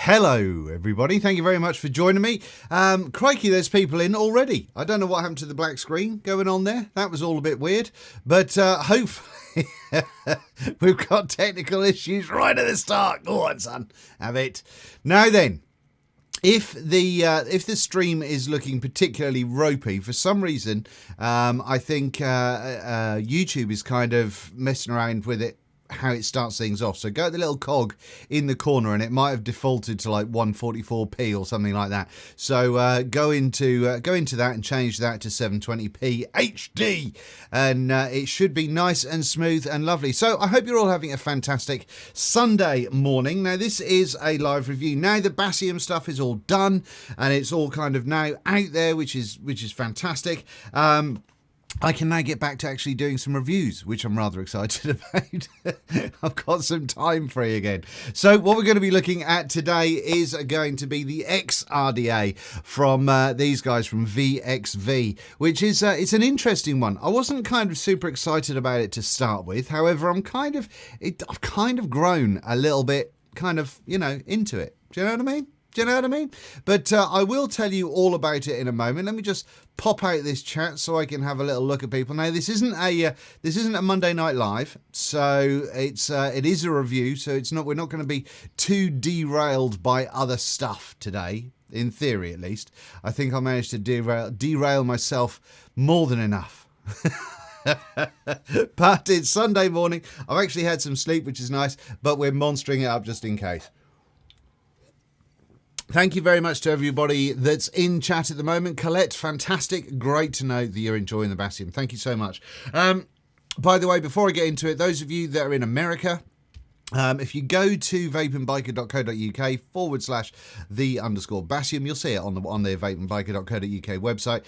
Hello everybody, thank you very much for joining me. Crikey, there's people in already. I don't know what happened to the black screen going on there. That was all a bit weird, but hopefully we've got technical issues right at the start. Go on, son, have it. Now then, if the stream is looking particularly ropey for some reason, I think YouTube is kind of messing around with it, how it starts things off. So go to the little cog in the corner and it might have defaulted to like 144p or something like that. So go into that and change that to 720p HD, and it should be nice and smooth and lovely. So I hope you're all having a fantastic Sunday morning. Now this is a live review. Now the Basium stuff is all done and it's all kind of now out there, which is fantastic. I can now get back to actually doing some reviews, which I'm rather excited about. I've got some time free again. So what we're going to be looking at today is going to be the X-RDA from these guys from VXV, which is it's an interesting one. I wasn't kind of super excited about it to start with. However, I've kind of grown a little bit, kind of, into it. Do you know what I mean? Do you know what I mean? But I will tell you all about it in a moment. Let me just pop out this chat so I can have a little look at people. Now this isn't a Monday Night Live, so it is a review. So we're not going to be too derailed by other stuff today. In theory, at least, I think I managed to derail myself more than enough. But it's Sunday morning. I've actually had some sleep, which is nice. But we're monstering it up just in case. Thank you very much to everybody that's in chat at the moment. Colette, fantastic. Great to know that you're enjoying the Basium. Thank you so much. By the way, before I get into it, those of you that are in America, if you go to vapingbiker.co.uk/the_Basium, you'll see it on the vapingbiker.co.uk website.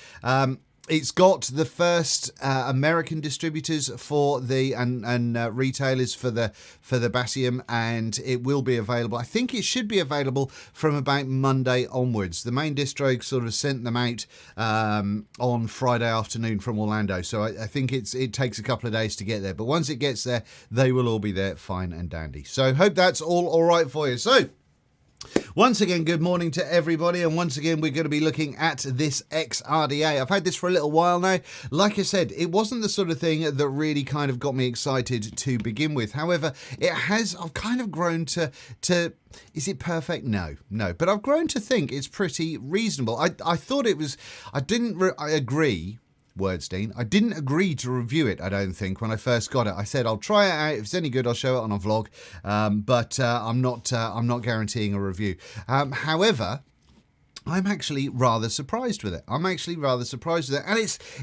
It's got the first American distributors for the and retailers for the Basium, and it will be available. I think it should be available from about Monday onwards. The main distro sort of sent them out on Friday afternoon from Orlando, so I think it takes a couple of days to get there. But once it gets there, they will all be there, fine and dandy. So hope that's all right for you. So once again, good morning to everybody, and once again we're going to be looking at this X-RDA. I've had this for a little while now. Like I said, it wasn't the sort of thing that really kind of got me excited to begin with. However, I've kind of grown to is it perfect? No, but I've grown to think it's pretty reasonable. I thought it was, I agree. Wordstein. I didn't agree to review it, I don't think, when I first got it. I said I'll try it out. If it's any good, I'll show it on a vlog. But I'm not guaranteeing a review. However, I'm actually rather surprised with it. And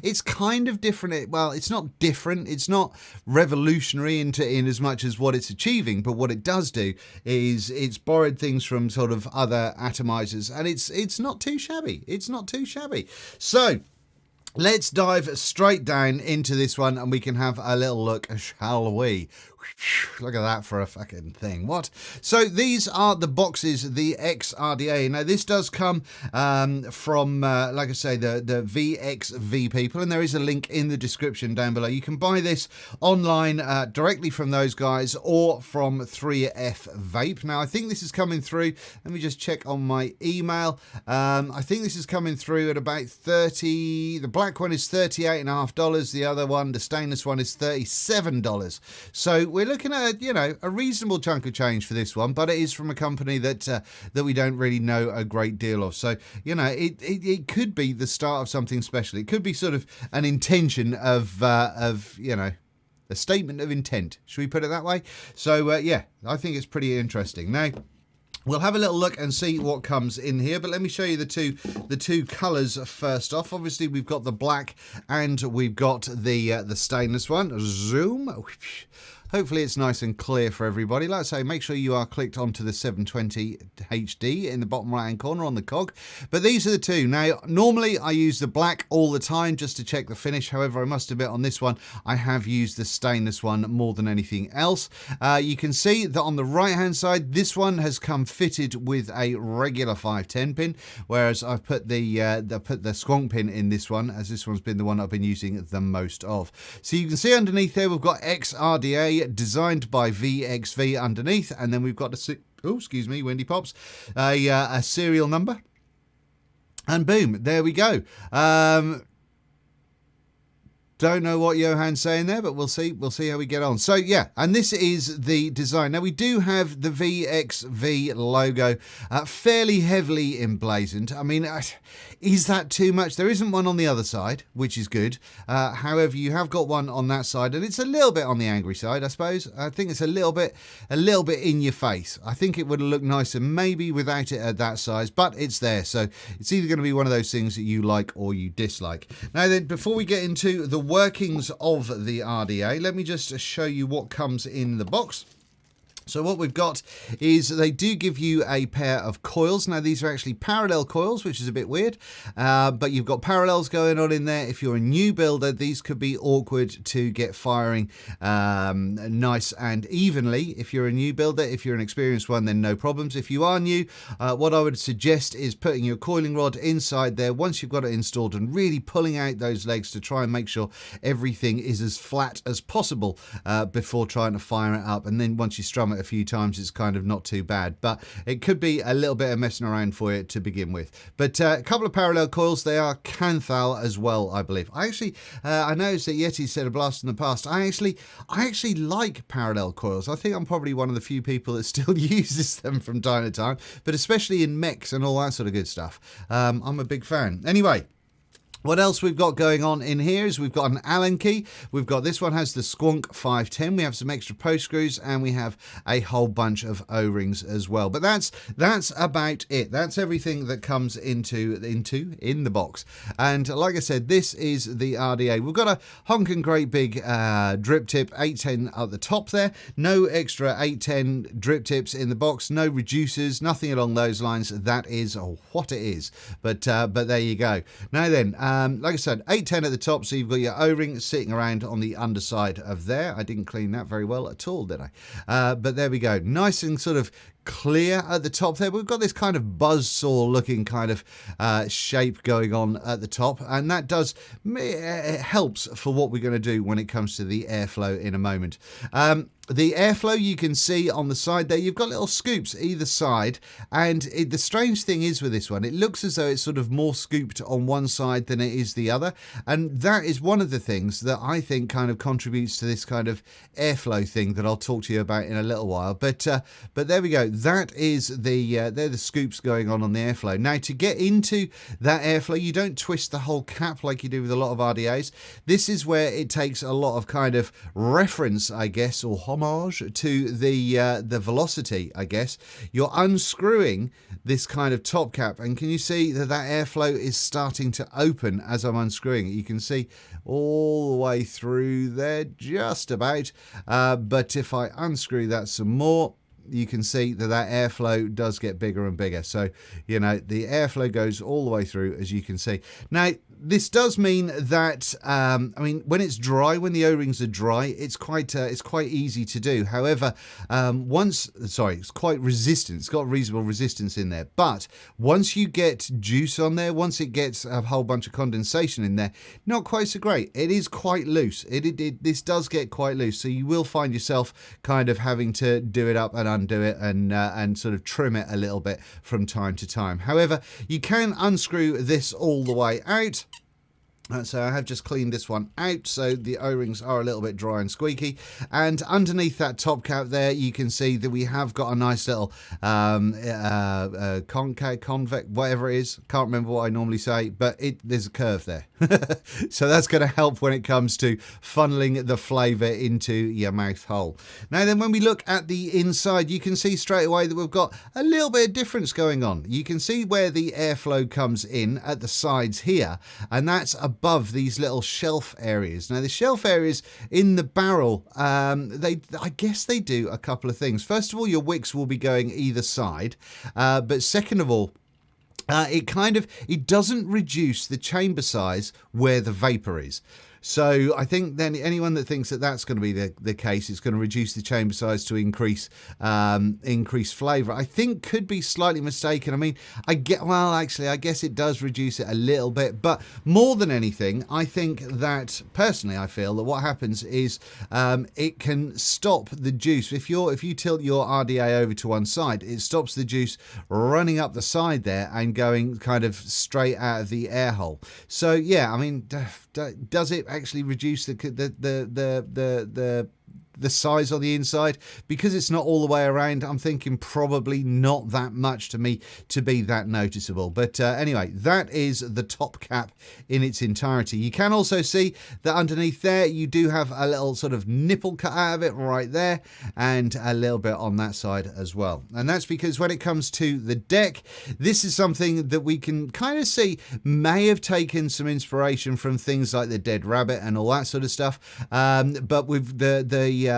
it's kind of different. Well, it's not different. It's not revolutionary in as much as what it's achieving. But what it does do is it's borrowed things from sort of other atomizers, and it's not too shabby. It's not too shabby. So let's dive straight down into this one and we can have a little look, shall we? Look at that for a fucking thing. What? So these are the boxes, the X-RDA. Now this does come from, like I say, the VXV people, and there is a link in the description down below. You can buy this online directly from those guys or from 3F Vape. Now I think this is coming through. Let me just check on my email. I think this is coming through at about 30. The black one is $38.50. The other one, the stainless one, is $37. So we're looking at a reasonable chunk of change for this one, but it is from a company that we don't really know a great deal of. So it could be the start of something special. It could be sort of an intention of A statement of intent. Should we put it that way? So, yeah, I think it's pretty interesting. Now, we'll have a little look and see what comes in here, but let me show you the two colours first off. Obviously, we've got the black and we've got the stainless one. Zoom. Hopefully it's nice and clear for everybody. Like I say, make sure you are clicked onto the 720 HD in the bottom right hand corner on the cog. But these are the two. Now, normally I use the black all the time just to check the finish. However, I must admit on this one, I have used the stainless one more than anything else. You can see that on the right hand side, this one has come fitted with a regular 510 pin, whereas I've put the squonk pin in this one, as this one's been the one I've been using the most of. So you can see underneath there, we've got X-RDA, designed by VXV underneath, and then we've got excuse me, windy pops, a serial number, and boom, there we go. Don't know what Johan's saying there, but we'll see how we get on. So yeah, and this is the design. Now we do have the VXV logo fairly heavily emblazoned. I mean, is that too much? There isn't one on the other side, which is good. However, you have got one on that side, and it's a little bit on the angry side, I suppose. I think it's a little bit in your face. I think it would have looked nicer maybe without it at that size, but it's there. So it's either going to be one of those things that you like or you dislike. Now then, before we get into the workings of the RDA, let me just show you what comes in the box. So what we've got is they do give you a pair of coils. Now these are actually parallel coils, which is a bit weird, but you've got parallels going on in there. If you're a new builder, these could be awkward to get firing nice and evenly. If you're a new builder, if you're an experienced one, then no problems. If you are new, what I would suggest is putting your coiling rod inside there once you've got it installed and really pulling out those legs to try and make sure everything is as flat as possible before trying to fire it up. And then once you strum it a few times, it's kind of not too bad, but it could be a little bit of messing around for you to begin with. But a couple of parallel coils, they are Canthal as well, I believe. I actually I noticed that Yeti said a blast in the past. I actually like parallel coils. I think I'm probably one of the few people that still uses them from time to time, but especially in mechs and all that sort of good stuff. I'm a big fan. Anyway, what else we've got going on in here is we've got an Allen key. We've got, this one has the Squonk 510. We have some extra post screws, and we have a whole bunch of O-rings as well. But that's about it. That's everything that comes in the box. And like I said, this is the RDA. We've got a honking great big drip tip 810 at the top there. No extra 810 drip tips in the box. No reducers. Nothing along those lines. That is what it is. But there you go. Now then. Like I said, 810 at the top, so you've got your O-ring sitting around on the underside of there. I didn't clean that very well at all, did I? But there we go. Nice and sort of clear at the top there. We've got this kind of buzzsaw looking kind of shape going on at the top, and that does, it helps for what we're going to do when it comes to the airflow in a moment. The airflow you can see on the side there, you've got little scoops either side, and the strange thing is with this one, it looks as though it's sort of more scooped on one side than it is the other, and that is one of the things that I think kind of contributes to this kind of airflow thing that I'll talk to you about in a little while. But there we go. That is they're the scoops going on the airflow. Now, to get into that airflow, you don't twist the whole cap like you do with a lot of RDAs. This is where it takes a lot of kind of reference, I guess, or homage to the velocity, I guess. You're unscrewing this kind of top cap, and can you see that airflow is starting to open as I'm unscrewing it? You can see all the way through there, just about. But if I unscrew that some more, you can see that airflow does get bigger and bigger. So, you know, the airflow goes all the way through, as you can see. Now, this does mean that, I mean, when it's dry, when the O-rings are dry, it's quite easy to do. However, it's quite resistant. It's got reasonable resistance in there. But once you get juice on there, once it gets a whole bunch of condensation in there, not quite so great. It is quite loose. This does get quite loose. So you will find yourself kind of having to do it up and undo it and sort of trim it a little bit from time to time. However, you can unscrew this all the way out. So I have just cleaned this one out, so the O-rings are a little bit dry and squeaky. And underneath that top cap there, you can see that we have got a nice little concave, convex, whatever it is. Can't remember what I normally say, but there's a curve there. So that's going to help when it comes to funneling the flavour into your mouth hole. Now then, when we look at the inside, you can see straight away that we've got a little bit of difference going on. You can see where the airflow comes in at the sides here, and that's above these little shelf areas. Now the shelf areas in the barrel, I guess they do a couple of things. First of all, your wicks will be going either side, but second of all, it doesn't reduce the chamber size where the vapor is. So I think then anyone that thinks that that's going to be the case, it's going to reduce the chamber size to increase flavour, I think could be slightly mistaken. I mean, I guess it does reduce it a little bit, but more than anything, I think that personally, I feel that what happens is it can stop the juice. If you tilt your RDA over to one side, it stops the juice running up the side there and going kind of straight out of the air hole. So yeah, I mean, does it actually reduce the size on the inside? Because it's not all the way around, I'm thinking probably not that much to me to be that noticeable. But anyway, that is the top cap in its entirety. You can also see that underneath there you do have a little sort of nipple cut out of it right there, and a little bit on that side as well. And that's because when it comes to the deck, this is something that we can kind of see may have taken some inspiration from things like the Dead Rabbit and all that sort of stuff, but with the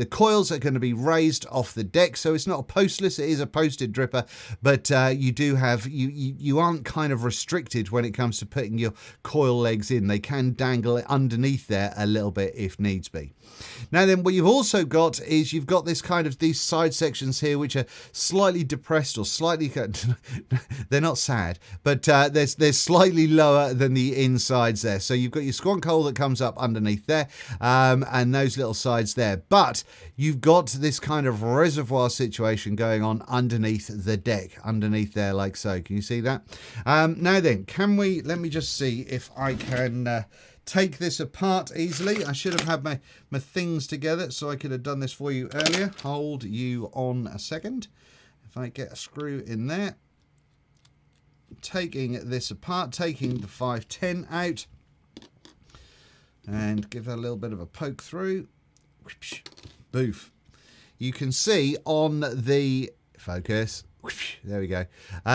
coils are going to be raised off the deck, so it's not a postless, it is a posted dripper, but you do have, you aren't kind of restricted when it comes to putting your coil legs in. They can dangle it underneath there a little bit if needs be. Now then, what you've also got is you've got this kind of these side sections here which are slightly depressed or slightly they're not sad, but they're slightly lower than the insides there. So you've got your squonk hole that comes up underneath there, and those little sides there, but you've got this kind of reservoir situation going on underneath the deck, underneath there like so. Can you see that? Now then, let me just see if I can take this apart easily. I should have had my things together so I could have done this for you earlier. Hold you on a second. If I get a screw in there, taking this apart, taking the 510 out, and give that a little bit of a poke through. Boof. You can see on the focus, there we go.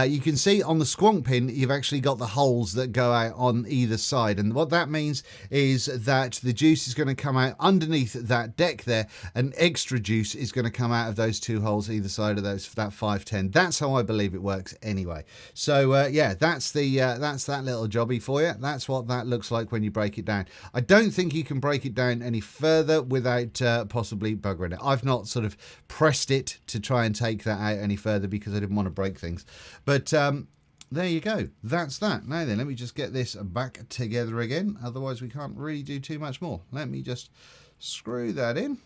You can see on the squonk pin, you've actually got the holes that go out on either side. And what that means is that the juice is going to come out underneath that deck there, and extra juice is going to come out of those two holes either side of that 510. That's how I believe it works anyway. So yeah, that's that little jobby for you. That's what that looks like when you break it down. I don't think you can break it down any further without possibly buggering it. I've not sort of pressed it to try and take that out any further because I didn't want to break things, but there you go, that's that. Now then, let me just get this back together again, otherwise we can't really do too much more. Let me just screw that in.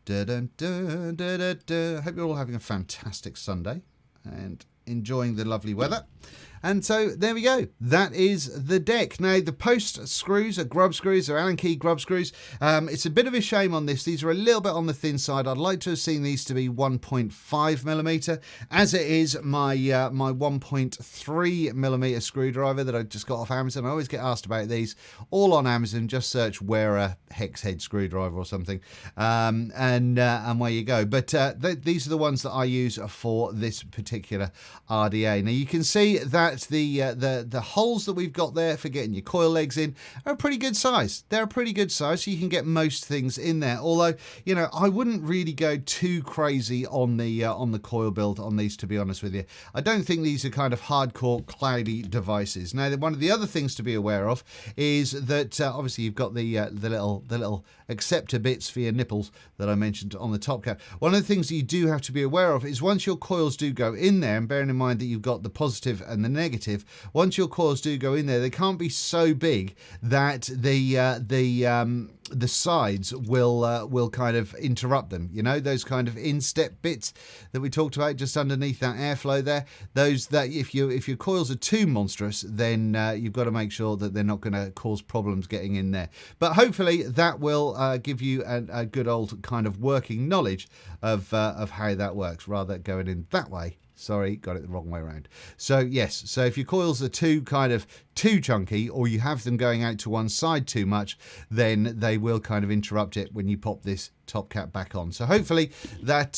Dun, dun, dun, dun, dun. Hope you're all having a fantastic Sunday and enjoying the lovely weather. And so there we go, that is the deck. Now the post screws are grub screws, they're Allen key grub screws. It's a bit of a shame on this, these are a little bit on the thin side. I'd like to have seen these to be 1.5mm. As it is, my 1.3mm screwdriver that I just got off Amazon, I always get asked about these, all on Amazon. Just search Wearer hex head screwdriver or something, and where you go. But these are the ones that I use for this particular RDA. Now you can see that the holes that we've got there for getting your coil legs in are a pretty good size. They're a pretty good size, so you can get most things in there. Although, you know, I wouldn't really go too crazy on the coil build on these, to be honest with you. I don't think these are kind of hardcore cloudy devices. Now, one of the other things to be aware of is that obviously you've got the little acceptor bits for your nipples that I mentioned on the top cap. One of the things that you do have to be aware of is once your coils do go in there, and bearing bearing in mind that you've got the positive and the negative, once your coils do go in there, they can't be so big that the sides will kind of interrupt them. You know, those kind of instep bits that we talked about just underneath that airflow there. Those that if your coils are too monstrous, then you've got to make sure that they're not going to cause problems getting in there. But hopefully that will give you a good old kind of working knowledge of how that works, rather than going in that way. Sorry, got it the wrong way around. So yes, so if your coils are too chunky, or you have them going out to one side too much, then they will kind of interrupt it when you pop this top cap back on. So hopefully that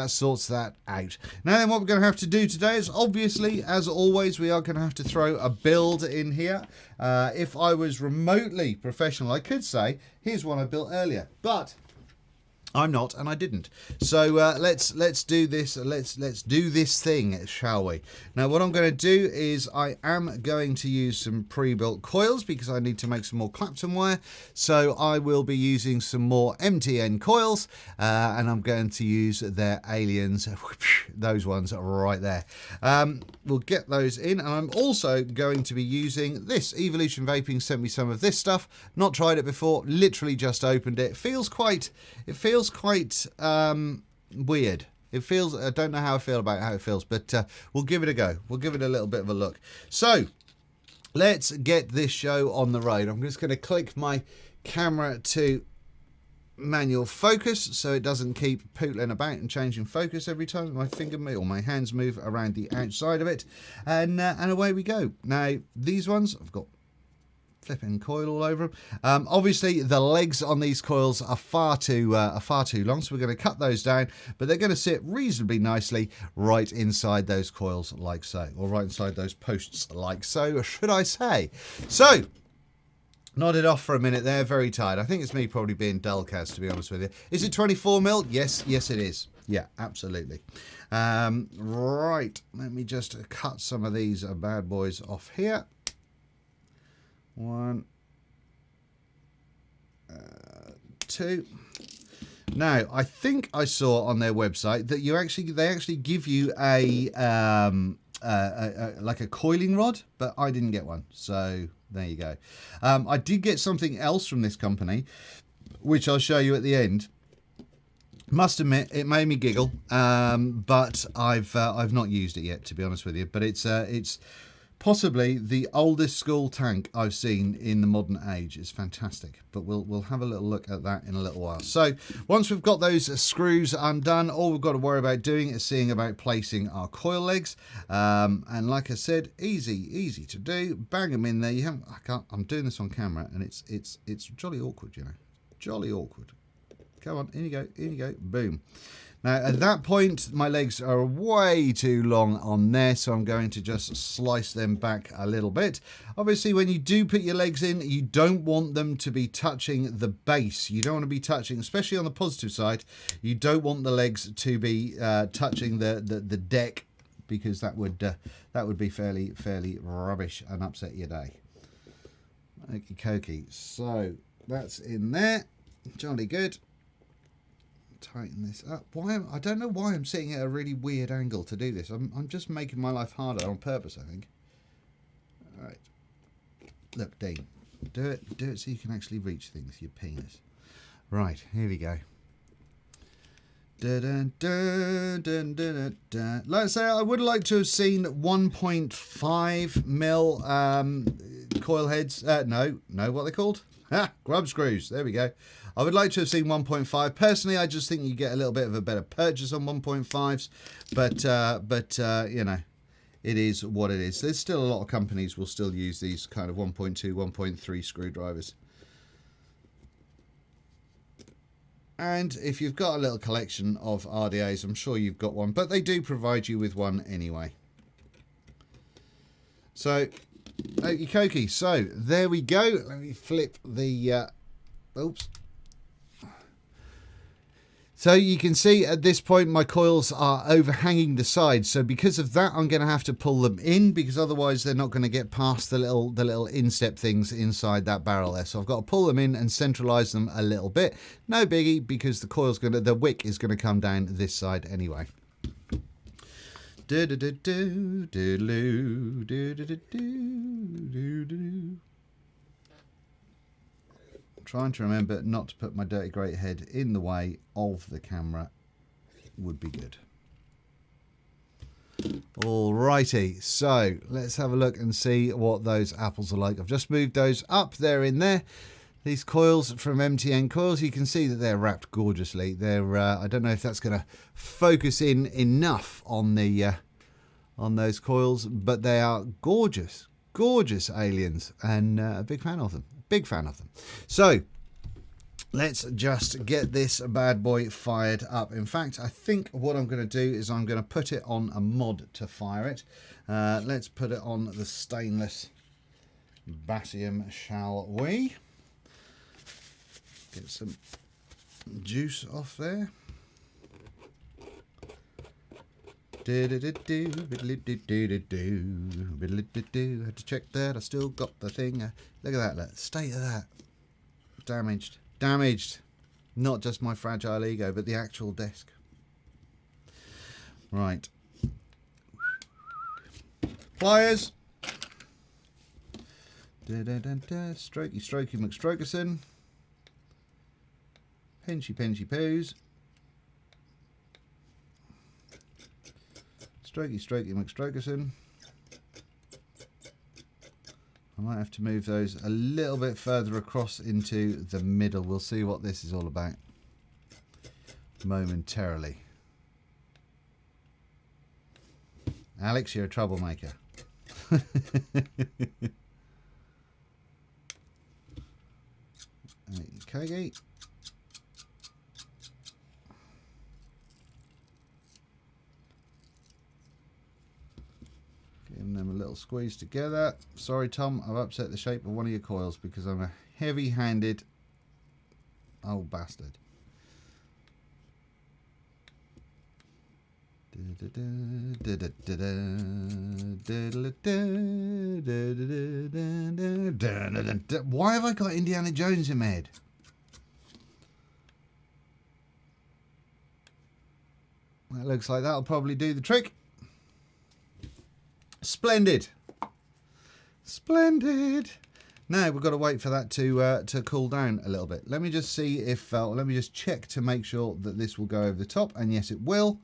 sorts that out. Now then, what we're going to have to do today is, obviously, as always, we are going to have to throw a build in here. If I was remotely professional, I could say, here's one I built earlier, but I'm not, and I didn't. So let's do this. Let's do this thing, shall we? Now, what I'm going to do is I am going to use some pre-built coils because I need to make some more Clapton wire. So I will be using some more MTN coils, and I'm going to use their aliens, those ones right there. We'll get those in, and I'm also going to be using this. Evolution Vaping sent me some of this stuff. Not tried it before. Literally just opened it. It feels quite weird. It feels, I don't know how I feel about how it feels, but we'll give it a go. We'll give it a little bit of a look. So let's get this show on the road. I'm just going to click my camera to manual focus so it doesn't keep pootling about and changing focus every time my finger or my hands move around the outside of it, and away we go. Now these ones, I've got flipping coil all over them. Obviously the legs on these coils are far too long, so we're going to cut those down, but they're going to sit reasonably nicely right inside those coils like so, or right inside those posts like so, should I say. So nodded off for a minute there, very tired. I think it's me probably being dull, Kaz, to be honest with you. Is it 24mm? Yes it is. Yeah, absolutely. Right, let me just cut some of these bad boys off here. One, two. Now, I think I saw on their website that they actually give you a like a coiling rod, but I didn't get one. So there you go. I did get something else from this company, which I'll show you at the end. Must admit, it made me giggle, but I've not used it yet, to be honest with you. But it's possibly the oldest school tank I've seen in the modern age. It's fantastic, but we'll have a little look at that in a little while. So once we've got those screws undone, all we've got to worry about doing is seeing about placing our coil legs. And like I said, easy to do. Bang them in there. I'm doing this on camera, and it's jolly awkward, you know, jolly awkward. Come on, in you go, boom. Now, at that point, my legs are way too long on there, so I'm going to just slice them back a little bit. Obviously, when you do put your legs in, you don't want them to be touching the base. You don't want to be touching, especially on the positive side, you don't want the legs to be touching the deck, because that would be fairly rubbish and upset your day. Okie dokie. So that's in there. Jolly good. Tighten this up. I don't know why I'm sitting at a really weird angle to do this. I'm just making my life harder on purpose, I think. All right. Look, Dean, do it so you can actually reach things, you penis. Right, here we go. Dun, dun, dun, dun, dun, dun. Like I say, I would like to have seen 1.5 mil coil heads. No, what are they called? Grub screws. There we go. I would like to have seen 1.5. Personally, I just think you get a little bit of a better purchase on 1.5s, but you know, it is what it is. There's still a lot of companies will still use these kind of 1.2, 1.3 screwdrivers. And if you've got a little collection of RDAs, I'm sure you've got one, but they do provide you with one anyway. So, okie dokie. So, there we go. Let me flip the, oops. So you can see at this point my coils are overhanging the sides. So because of that, I'm going to have to pull them in, because otherwise they're not going to get past the little instep things inside that barrel there. So I've got to pull them in and centralize them a little bit. No biggie, because the wick is going to come down this side anyway. Trying to remember not to put my dirty great head in the way of the camera would be good. Alrighty, so let's have a look and see what those apples are like. I've just moved those up there in there. These coils from MTN Coils, you can see that they're wrapped gorgeously. They're I don't know if that's going to focus in enough on the on those coils, but they are gorgeous, gorgeous aliens, and a big fan of them. Big fan of them. So let's just get this bad boy fired up. In fact, I think what I'm going to do is I'm going to put it on a mod to fire it. Let's put it on the stainless Basium, shall we? Get some juice off there. Had to check that I still got the thing. Look at that, look. State of that. Damaged. Damaged. Not just my fragile ego, but the actual desk. Right. Pliers. Strokey, strokey, McStrokerson. Pinchy, pinchy poos. Strokey, strokey, McStrokerson. I might have to move those a little bit further across into the middle. We'll see what this is all about momentarily. Alex, you're a troublemaker. Okay. Giving them a little squeeze together. Sorry, Tom, I've upset the shape of one of your coils because I'm a heavy-handed old bastard. Why have I got Indiana Jones in my head? That looks like that'll probably do the trick. Splendid. Splendid. Now we've got to wait for that to cool down a little bit. Let me just see if let me just check to make sure that this will go over the top, and yes, it will.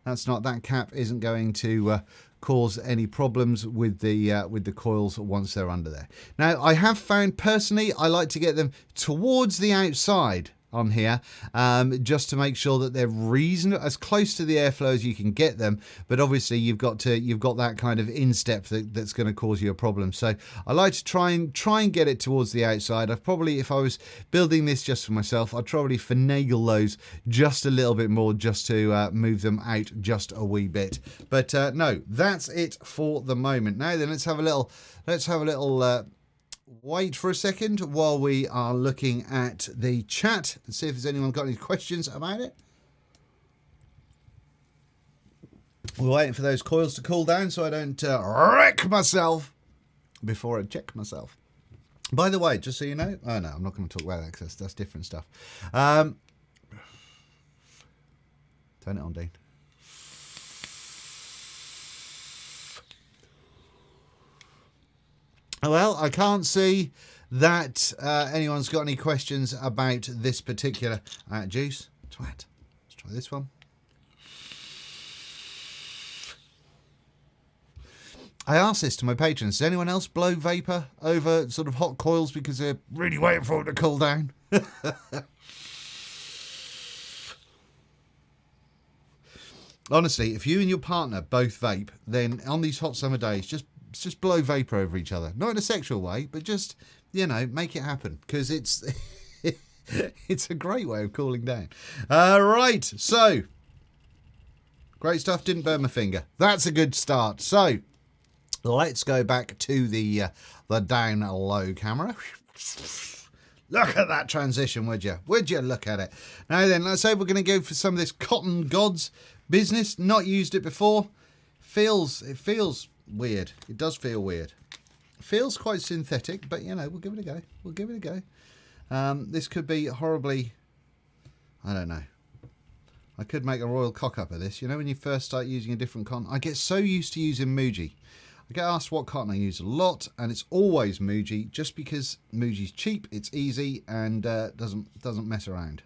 That cap isn't going to cause any problems with the coils once they're under there. Now, I have found personally I like to get them towards the outside on here, just to make sure that they're reasonable, as close to the airflow as you can get them. But obviously, you've got that kind of instep that's going to cause you a problem. So I like to try and get it towards the outside. I've probably, if I was building this just for myself, I'd probably finagle those just a little bit more, just to move them out just a wee bit. But no, that's it for the moment. Now then, let's have a little wait for a second while we are looking at the chat and see if there's anyone got any questions about it. We're waiting for those coils to cool down so I don't wreck myself before I check myself. By the way, just so you know, oh no, I'm not going to talk about that because that's different stuff. Turn it on, Dean. Well, I can't see that anyone's got any questions about this particular juice. Twat. Let's try this one. I asked this to my patrons. Does anyone else blow vapor over sort of hot coils because they're really waiting for it to cool down? Honestly, if you and your partner both vape, then on these hot summer days, just blow vapor over each other. Not in a sexual way, but just, you know, make it happen, because it's it's a great way of cooling down. Right, so great stuff. Didn't burn my finger. That's a good start. So let's go back to the down low camera. Look at that transition, would you? Would you look at it? Now then, let's say we're going to go for some of this Cotton Gods business. Not used it before. It feels weird. It does feel weird. It feels quite synthetic, but you know, we'll give it a go. We'll give it a go. This could be horribly, I don't know, I could make a royal cock up of this. You know, when you first start using a different cotton, I get so used to using Muji. I get asked what cotton I use a lot, and it's always Muji, just because Muji's cheap, it's easy, and doesn't mess around.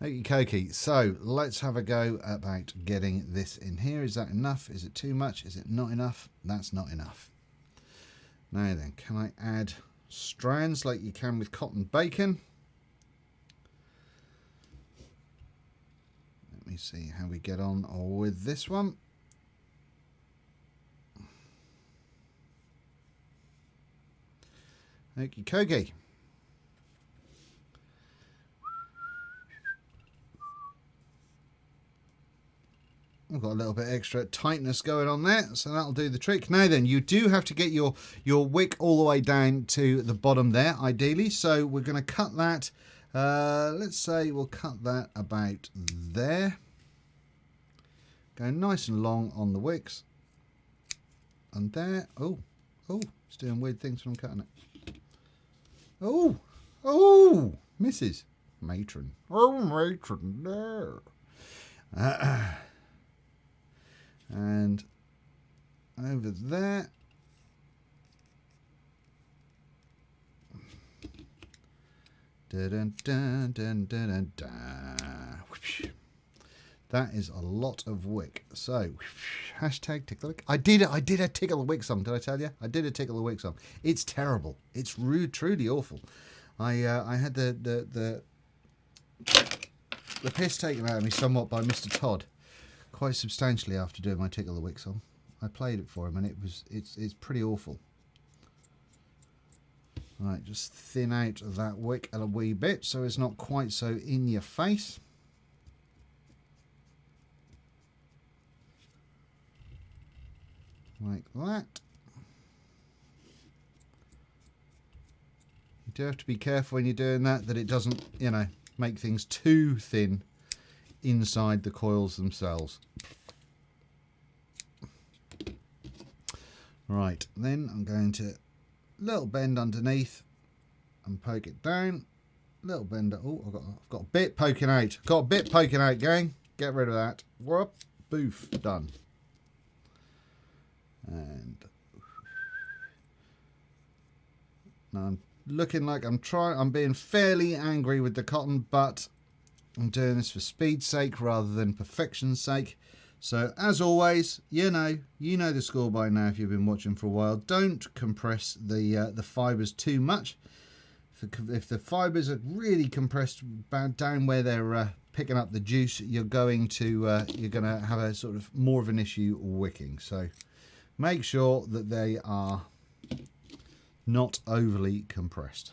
Okie dokie. So let's have a go about getting this in here. Is that enough? Is it too much? Is it not enough? That's not enough. Now then, can I add strands like you can with cotton bacon? Let me see how we get on with this one. Okie dokie. I've got a little bit extra tightness going on there, so that'll do the trick. Now then, you do have to get your wick all the way down to the bottom there, ideally. So we're going to cut that. Let's say we'll cut that about there. Go nice and long on the wicks. And there. Oh, it's doing weird things when I'm cutting it. Oh, misses. Matron. Oh, matron, there. And over there. Dun, dun, dun, dun, dun, dun. That is a lot of wick. So, hashtag tickle the wick. I did a tickle the wick song. Did I tell you? I did a tickle the wick song. It's terrible. It's rude, truly awful. I had the piss taken out of me somewhat by Mr. Todd, quite substantially, after doing my tickle the wick song. I played it for him, and it's pretty awful. Right, just thin out that wick a wee bit so it's not quite so in your face. Like that. You do have to be careful when you're doing that it doesn't, you know, make things too thin inside the coils themselves. Right, then I'm going to little bend underneath and poke it down. Little bend. Oh, I've got a bit poking out. Got a bit poking out, gang. Get rid of that. Whoop, boof, done. And now I'm looking like I'm being fairly angry with the cotton, but I'm doing this for speed's sake rather than perfection's sake. So as always, you know the score by now if you've been watching for a while. Don't compress the fibres too much. If the fibres are really compressed down where they're picking up the juice, you're going to have a sort of more of an issue wicking. So make sure that they are not overly compressed.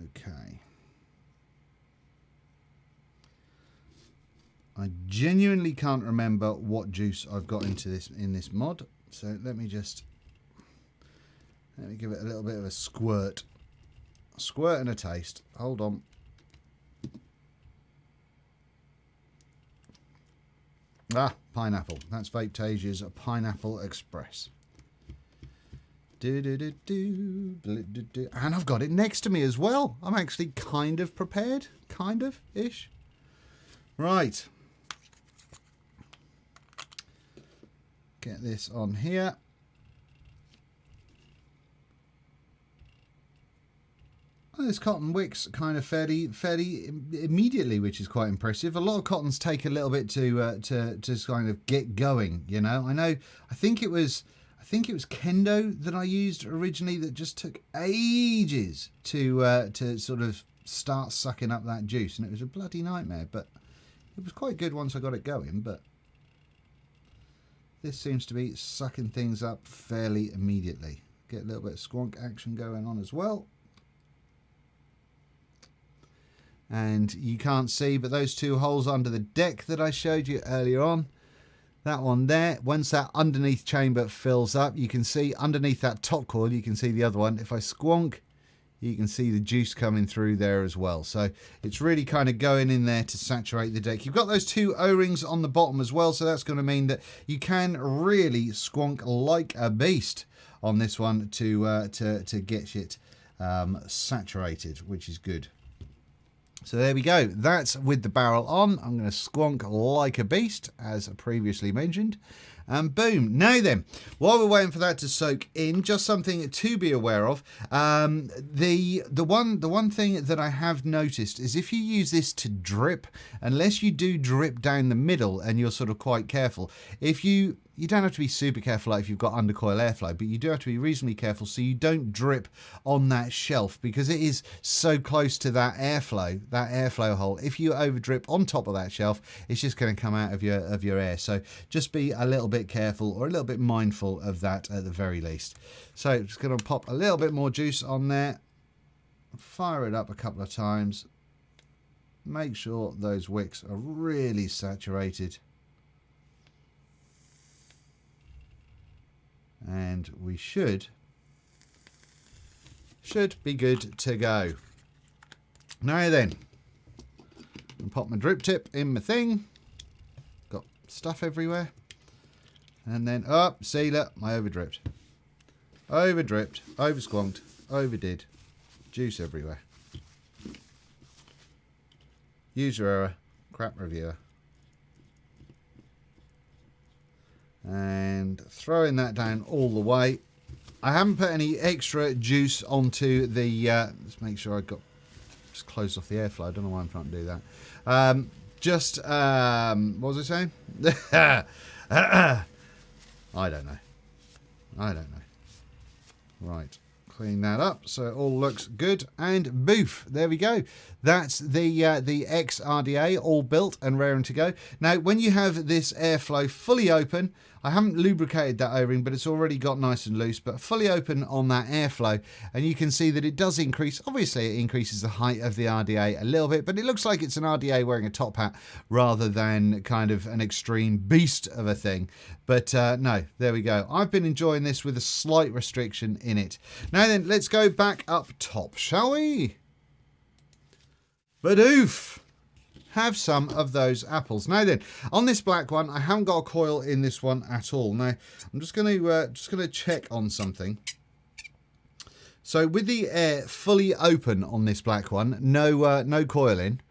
Okay. I genuinely can't remember what juice I've got into this in this mod, so let me give it a little bit of a squirt and a taste. Hold on. Ah, pineapple. That's Vapetasia's Pineapple Express. And I've got it next to me as well. I'm actually kind of prepared, ish. Right. Get this on here. Well, this cotton wicks kind of fairly immediately, which is quite impressive. A lot of cottons take a little bit to kind of get going. You know, I think it was Kendo that I used originally that just took ages to sort of start sucking up that juice, and it was a bloody nightmare. But it was quite good once I got it going. But this seems to be sucking things up fairly immediately. Get a little bit of squonk action going on as well. And you can't see, but those two holes under the deck that I showed you earlier on, that one there, once that underneath chamber fills up, you can see underneath that top coil, you can see the other one. If I squonk, you can see the juice coming through there as well. So it's really kind of going in there to saturate the deck. You've got those two O-rings on the bottom as well, so that's going to mean that you can really squonk like a beast on this one to get it saturated, which is good. So there we go. That's with the barrel on. I'm going to squonk like a beast, as previously mentioned. And boom. Now then, while we're waiting for that to soak in, just something to be aware of. The one thing that I have noticed is if you use this to drip, unless you do drip down the middle and you're sort of quite careful, if you don't have to be super careful like if you've got undercoil airflow, but you do have to be reasonably careful so you don't drip on that shelf, because it is so close to that airflow hole. If you over drip on top of that shelf, it's just going to come out of your air. So just be a little bit careful, or a little bit mindful of that at the very least. So just going to pop a little bit more juice on there, fire it up a couple of times, make sure those wicks are really saturated. And we should be good to go. Now then, I'll pop my drip tip in my thing. Got stuff everywhere. And then, sealer, I overdripped. Overdripped, oversquonked, overdid. Juice everywhere. User error, crap reviewer. And throwing that down all the way. I haven't put any extra juice onto the let's make sure I got just closed off the airflow. I don't know why I'm trying to do that. What was I saying? I don't know. Right, clean that up so it all looks good, and boof, there we go. That's the X-RDA all built and raring to go. Now when you have this airflow fully open, I haven't lubricated that O-ring, but it's already got nice and loose, but fully open on that airflow, and you can see that it does increase. Obviously it increases the height of the RDA a little bit, but it looks like it's an RDA wearing a top hat rather than kind of an extreme beast of a thing. But no, there we go. I've been enjoying this with a slight restriction in it. Now then, let's go back up top, shall we? But oof, have some of those apples. Now then, on this black one, I haven't got a coil in this one at all. Now, I'm just going to check on something. So with the air fully open on this black one, no coil in.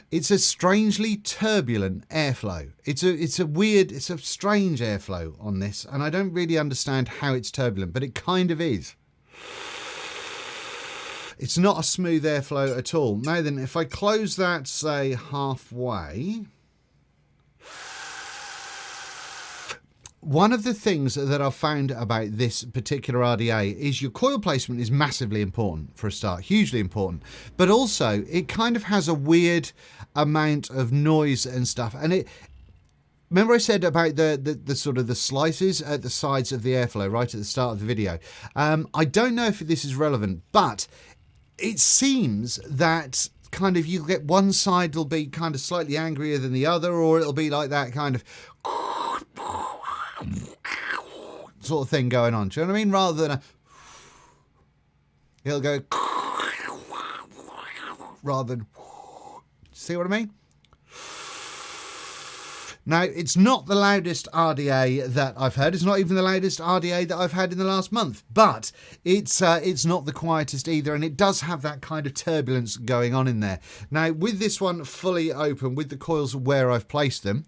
It's a strangely turbulent airflow. It's a strange airflow on this, and I don't really understand how it's turbulent, but it kind of is. It's not a smooth airflow at all. Now then, if I close that, say, halfway, one of the things that I've found about this particular RDA is your coil placement is massively important for a start, hugely important, but also it kind of has a weird amount of noise and stuff. And it, remember I said about the sort of the slices at the sides of the airflow right at the start of the video? I don't know if this is relevant, but it seems that kind of you get one side will be kind of slightly angrier than the other, or it'll be like that kind of sort of thing going on. Do you know what I mean? Rather than it'll go rather than, see what I mean? Now, it's not the loudest RDA that I've heard. It's not even the loudest RDA that I've had in the last month. But it's not the quietest either, and it does have that kind of turbulence going on in there. Now, with this one fully open, with the coils where I've placed them,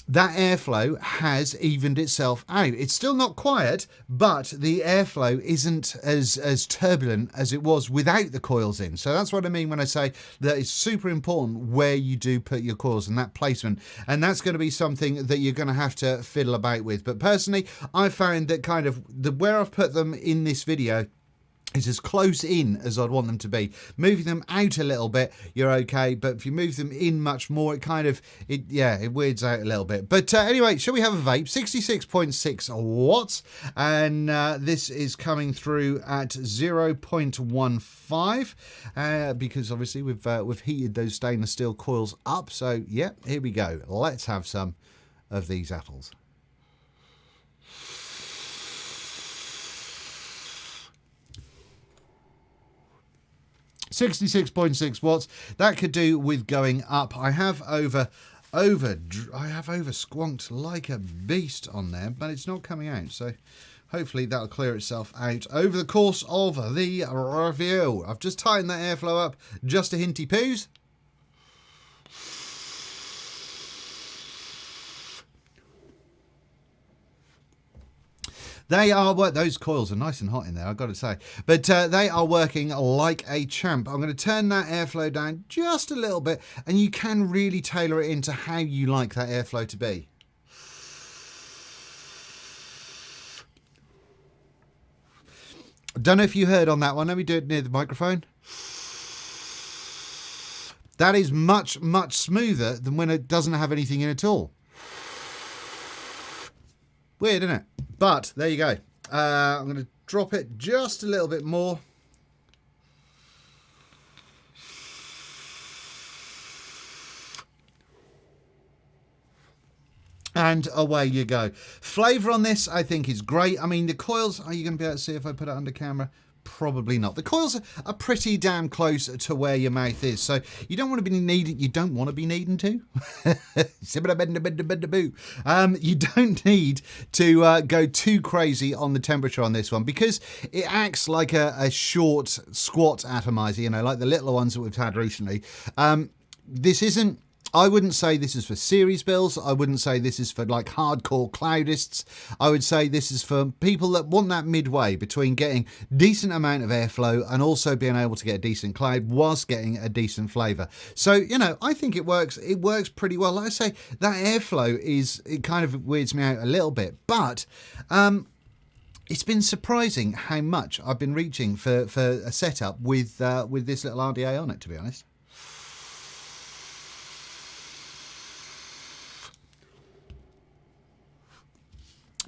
that airflow has evened itself out. It's still not quiet, but the airflow isn't as turbulent as it was without the coils in. So that's what I mean when I say that it's super important where you do put your coils and that placement. And that's going to be something that you're going to have to fiddle about with. But personally, I found that kind of where I've put them in this video is as close in as I'd want them to be. Moving them out a little bit, you're okay, but if you move them in much more, it kind of, it weirds out a little bit. But anyway, shall we have a vape? 66.6 watts, and this is coming through at 0.15, because obviously we've heated those stainless steel coils up. So yeah, here we go. Let's have some of these apples. 66.6 watts. That could do with going up. I have over squonked like a beast on there, but it's not coming out. So hopefully that'll clear itself out over the course of the review. I've just tightened that airflow up just a hinty poos. They are, those coils are nice and hot in there, I've got to say. But they are working like a champ. I'm going to turn that airflow down just a little bit, and you can really tailor it into how you like that airflow to be. Don't know if you heard on that one. Let me do it near the microphone. That is much, much smoother than when it doesn't have anything in at all. Weird, isn't it? But there you go. I'm going to drop it just a little bit more. And away you go. Flavour on this, I think, is great. I mean, the coils, are you going to be able to see if I put it under camera? Probably not. The coils are pretty damn close to where your mouth is, so you don't want to be needing. You don't want to be needing to. You don't need to go too crazy on the temperature on this one, because it acts like a short squat atomizer. You know, like the little ones that we've had recently. This isn't. I wouldn't say this is for series builds. I wouldn't say this is for like hardcore cloudists. I would say this is for people that want that midway between getting decent amount of airflow and also being able to get a decent cloud whilst getting a decent flavour. So, you know, I think it works. It works pretty well. Like I say, that airflow it kind of weirds me out a little bit, but it's been surprising how much I've been reaching for a setup with this little RDA on it, to be honest.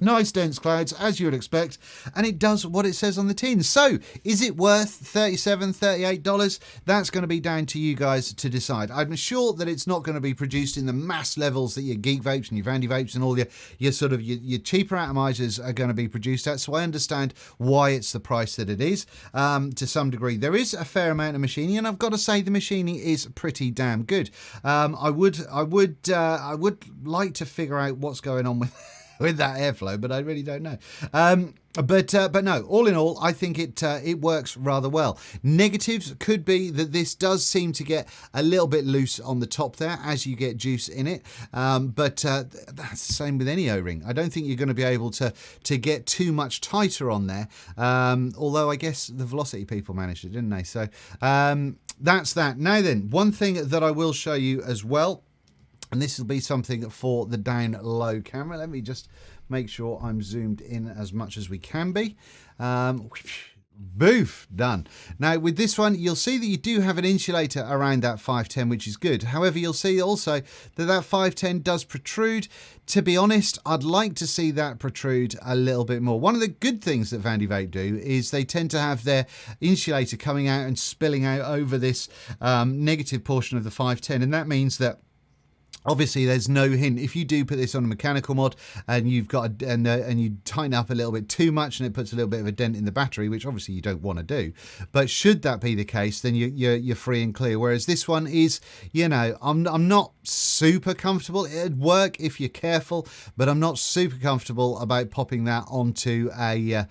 Nice dense clouds, as you would expect, and it does what it says on the tin. So, is it worth $37, $38? That's going to be down to you guys to decide. I'm sure that it's not going to be produced in the mass levels that your Geek Vapes and your Vandy Vapes and all your sort of your cheaper atomizers are going to be produced at. So I understand why it's the price that it is to some degree. There is a fair amount of machining, and I've got to say the machining is pretty damn good. I would like to figure out what's going on with that airflow, but I really don't know. But no, all in all, I think it works rather well. Negatives could be that this does seem to get a little bit loose on the top there as you get juice in it. But that's the same with any O-ring. I don't think you're going to be able to get too much tighter on there. Although I guess the Velocity people managed it, didn't they? So that's that. Now then, one thing that I will show you as well, and this will be something for the down low camera. Let me just make sure I'm zoomed in as much as we can be. Boof, done. Now with this one, you'll see that you do have an insulator around that 510, which is good. However, you'll see also that 510 does protrude. To be honest, I'd like to see that protrude a little bit more. One of the good things that Vandy Vape do is they tend to have their insulator coming out and spilling out over this negative portion of the 510, and that means that obviously there's no hint. If you do put this on a mechanical mod and you've got and you tighten up a little bit too much and it puts a little bit of a dent in the battery, which obviously you don't want to do, but should that be the case, then you're free and clear. Whereas this one is, you know, I'm not super comfortable. It'd work if you're careful, but I'm not super comfortable about popping that onto a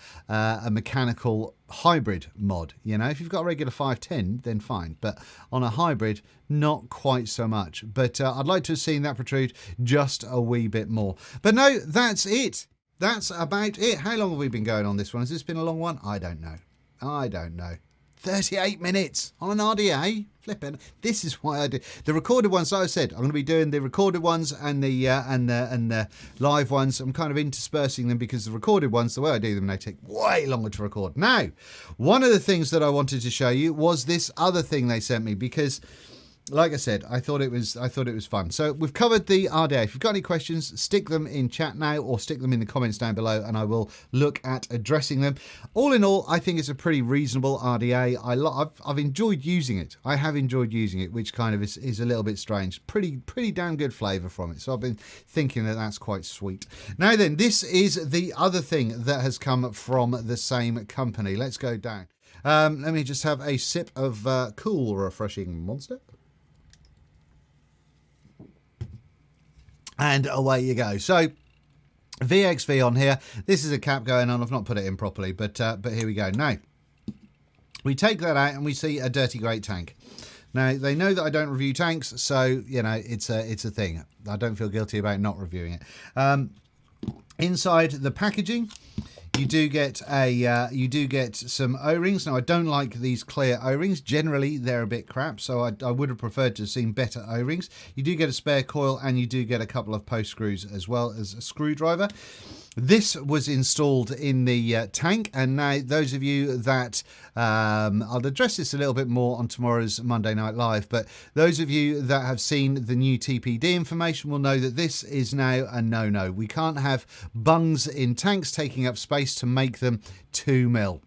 mechanical hybrid mod. You know, if you've got a regular 510, then fine, but on a hybrid, not quite so much. But I'd like to have seen that protrude just a wee bit more. But no, that's it. That's about it. How long have we been going on this one? Has this been a long one? I don't know. 38 minutes on an RDA. Flipping. This is why I do the recorded ones. Like I said, I'm going to be doing the recorded ones and the live ones. I'm kind of interspersing them because the recorded ones, the way I do them, they take way longer to record. Now, one of the things that I wanted to show you was this other thing they sent me, because like I said, I thought it was fun. So we've covered the RDA. If you've got any questions, stick them in chat now or stick them in the comments down below and I will look at addressing them. All in all, I think it's a pretty reasonable RDA. I've enjoyed using it. I have enjoyed using it, which kind of is a little bit strange. Pretty damn good flavour from it. So I've been thinking that that's quite sweet. Now then, this is the other thing that has come from the same company. Let's go down. Let me just have a sip of cool, refreshing Monster. And away you go. So VXV on here. This is a cap going on. I've not put it in properly, but here we go. Now, we take that out and we see a dirty great tank. Now, they know that I don't review tanks, so, you know, it's a thing. I don't feel guilty about not reviewing it. Inside the packaging, you do get some O-rings. Now, I don't like these clear O-rings. Generally, they're a bit crap, so I would have preferred to have seen better O-rings. You do get a spare coil, and you do get a couple of post screws as well as a screwdriver. This was installed in the tank, and now those of you that I'll address this a little bit more on tomorrow's Monday Night Live, but those of you that have seen the new TPD information will know that this is now a no-no. We can't have bungs in tanks taking up space to make them 2 mil.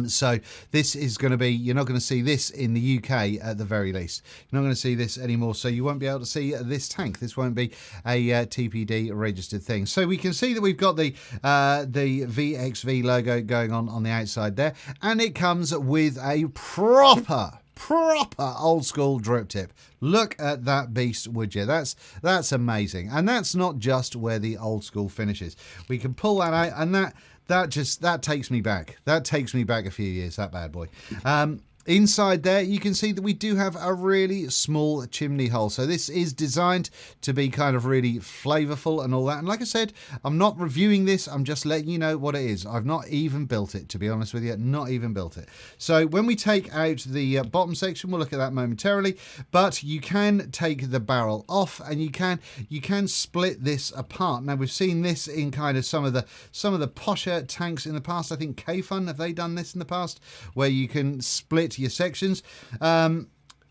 So this is going to be, you're not going to see this in the UK at the very least. You're not going to see this anymore, so you won't be able to see this tank. This won't be a TPD registered thing. So we can see that we've got the VXV logo going on the outside there, and it comes with a proper old school drip tip. Look at that beast, would you? That's amazing. And that's not just where the old school finishes. We can pull that out, and that takes me back. That takes me back a few years, that bad boy. Inside there, you can see that we do have a really small chimney hole. So this is designed to be kind of really flavorful and all that. And like I said, I'm not reviewing this. I'm just letting you know what it is. I've not even built it, to be honest with you. Not even built it. So when we take out the bottom section, we'll look at that momentarily. But you can take the barrel off, and you can split this apart. Now, we've seen this in kind of some of the posher tanks in the past. I think K-Fun, have they done this in the past? Where you can split your sections.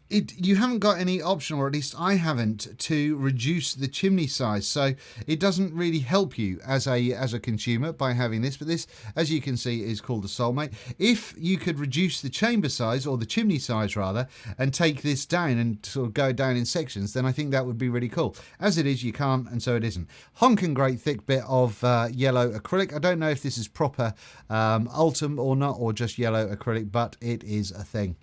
You haven't got any option, or at least I haven't, to reduce the chimney size, so it doesn't really help you as a consumer by having this. But this, as you can see, is called a soulmate. If you could reduce the chamber size, or the chimney size rather, and take this down and sort of go down in sections, then I think that would be really cool. As it is, you can't, and so it isn't. Honking great thick bit of yellow acrylic. I don't know if this is proper Ultim or not, or just yellow acrylic, but it is a thing.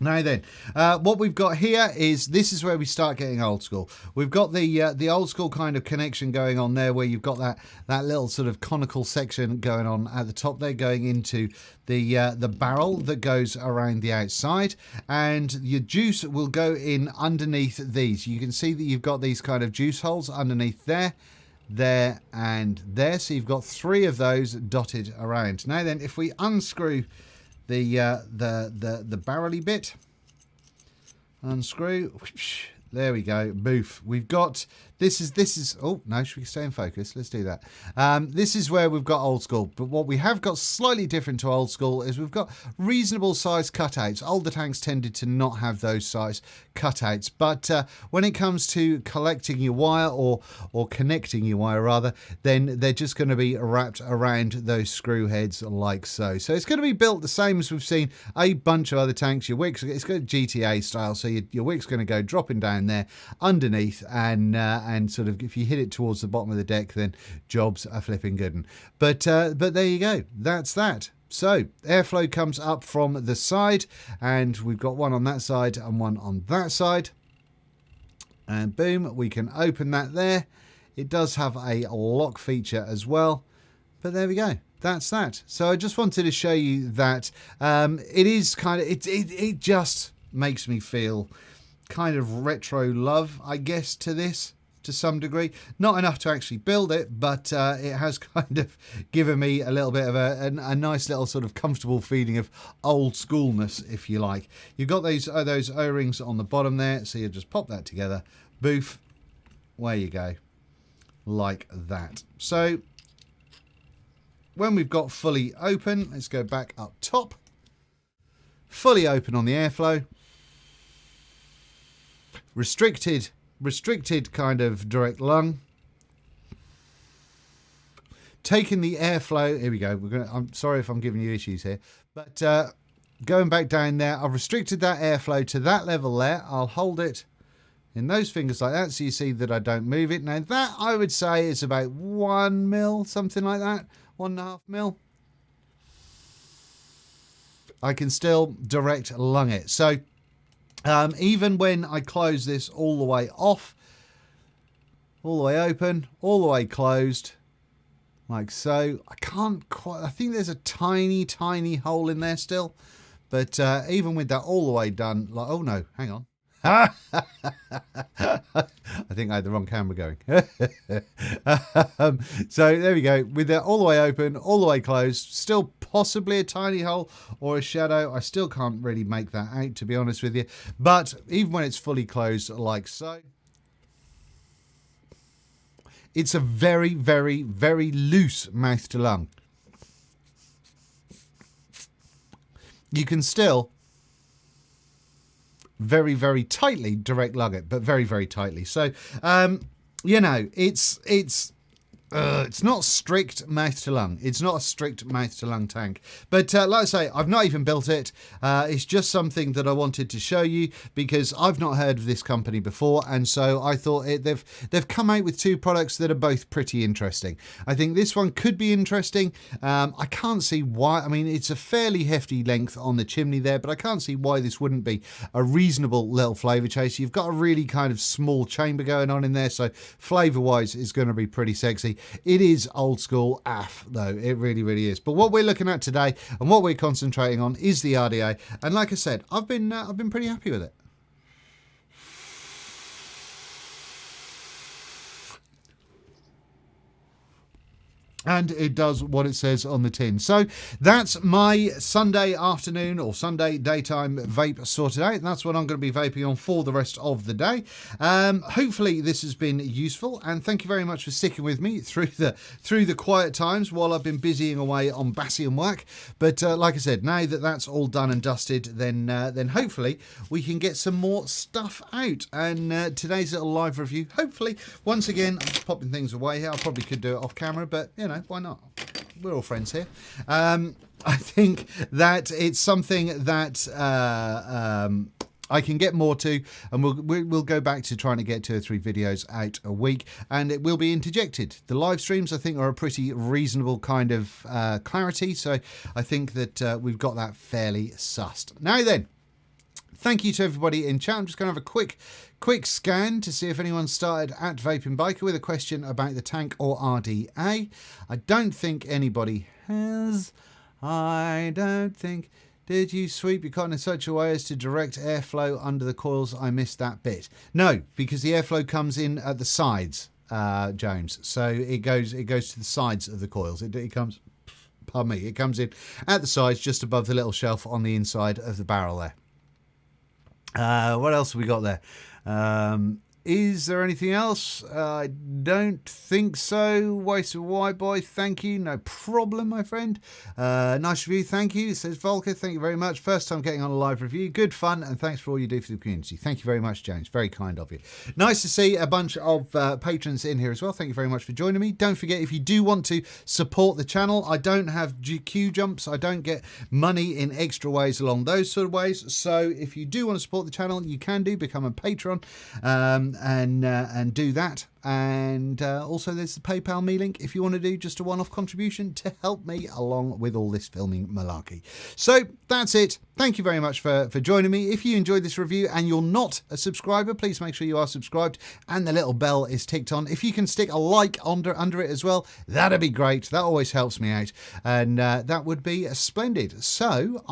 Now then, what we've got here is, this is where we start getting old school. We've got the old school kind of connection going on there, where you've got that little sort of conical section going on at the top there, going into the barrel that goes around the outside, and your juice will go in underneath these. You can see that you've got these kind of juice holes underneath there, and there. So you've got 3 of those dotted around. Now then, if we unscrew the barrel-y bit, unscrew, whoosh, there we go, boof. We've got, this is, oh no, should we stay in focus? Let's do that. This is where we've got old school, but what we have got slightly different to old school is we've got reasonable size cutouts. Older tanks tended to not have those size cutouts, but when it comes to collecting your wire, or connecting your wire rather, then they're just going to be wrapped around those screw heads like so. So it's going to be built the same as we've seen a bunch of other tanks. Your wick's, it's got GTA style, so your wick's going to go dropping down there underneath, and sort of, if you hit it towards the bottom of the deck, then jobs are flipping good. But there you go, that's that. So airflow comes up from the side, and we've got one on that side and one on that side, and boom, we can open that there. It does have a lock feature as well, but there we go, that's that. So I just wanted to show you that it is kind of, it just makes me feel kind of retro love, I guess, to this, to some degree. Not enough to actually build it, but it has kind of given me a little bit of a nice little sort of comfortable feeling of old schoolness, if you like. You've got those O-rings on the bottom there, so you just pop that together, boof, away you go, like that. So when we've got fully open, let's go back up top, fully open on the airflow, restricted kind of direct lung, taking the airflow, here we go, I'm sorry if I'm giving you issues here, but going back down there, I've restricted that airflow to that level there. I'll hold it in those fingers like that, so you see that I don't move it. Now that, I would say, is about 1 mil, something like that, 1.5 mil. I can still direct lung it. So even when I close this all the way off, all the way open, all the way closed, like so. I can't quite, I think there's a tiny, tiny hole in there still. But even with that all the way done, like, oh no, hang on. I think I had the wrong camera going. So there we go. With that all the way open, all the way closed, still possibly a tiny hole or a shadow. I still can't really make that out, to be honest with you. But even when it's fully closed like so, it's a very, very, very loose mouth to lung. You can still very, very tightly direct lung it, but very, very tightly. So, you know, it's not strict mouth to lung. It's not a strict mouth to lung tank. But like I say, I've not even built it. It's just something that I wanted to show you because I've not heard of this company before. And so I thought they've come out with two products that are both pretty interesting. I think this one could be interesting. I can't see why. I mean, it's a fairly hefty length on the chimney there, but I can't see why this wouldn't be a reasonable little flavour chaser. You've got a really kind of small chamber going on in there. So flavour-wise, it's going to be pretty sexy. It is old school AF though, it really, really is. But what we're looking at today and what we're concentrating on is the RDA. And like I said, I've been pretty happy with it. And it does what it says on the tin. So that's my Sunday afternoon or Sunday daytime vape sorted out. And that's what I'm going to be vaping on for the rest of the day. Hopefully this has been useful, and thank you very much for sticking with me through the quiet times while I've been busying away on Bassian work. But like I said, now that that's all done and dusted, then hopefully we can get some more stuff out. And today's little live review, hopefully, once again, I'm just popping things away here. I probably could do it off camera, but you know, why not? We're all friends here. I think that it's something that I can get more to, and we'll go back to trying to get 2 or 3 videos out a week, and it will be interjected. The live streams, I think, are a pretty reasonable kind of clarity, so I think that we've got that fairly sussed. Now then, thank you to everybody in chat. I'm just going to have a quick scan to see if anyone started at Vaping Biker with a question about the tank or RDA. I don't think anybody has. I don't think. Did you sweep your cotton in such a way as to direct airflow under the coils? I missed that bit. No, because the airflow comes in at the sides, Jones. So it goes to the sides of the coils. It comes, pardon me, it comes in at the sides, just above the little shelf on the inside of the barrel there. What else have we got there? Is there anything else? I don't think so. Waste of White Boy, thank you. No problem, my friend. Nice review, thank you. Says Volker, thank you very much. First time getting on a live review. Good fun, and thanks for all you do for the community. Thank you very much, James. Very kind of you. Nice to see a bunch of patrons in here as well. Thank you very much for joining me. Don't forget, if you do want to support the channel, I don't have GQ jumps. I don't get money in extra ways along those sort of ways. So if you do want to support the channel, you can become a patron. And do that. And also there's the PayPal me link if you want to do just a one-off contribution to help me along with all this filming malarkey. So that's it. Thank you very much for joining me. If you enjoyed this review and you're not a subscriber, please make sure you are subscribed and the little bell is ticked on. If you can stick a like under it as well, that'd be great. That always helps me out, and that would be splendid. So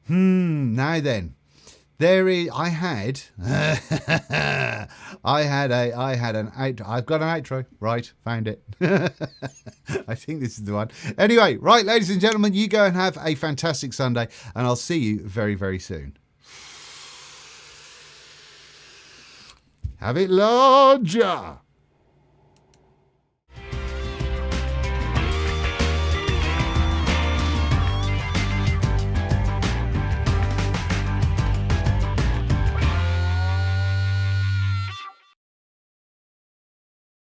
now then. I've got an outro. Right, found it. I think this is the one. Anyway, right, ladies and gentlemen, you go and have a fantastic Sunday, and I'll see you very, very soon. Have it larger.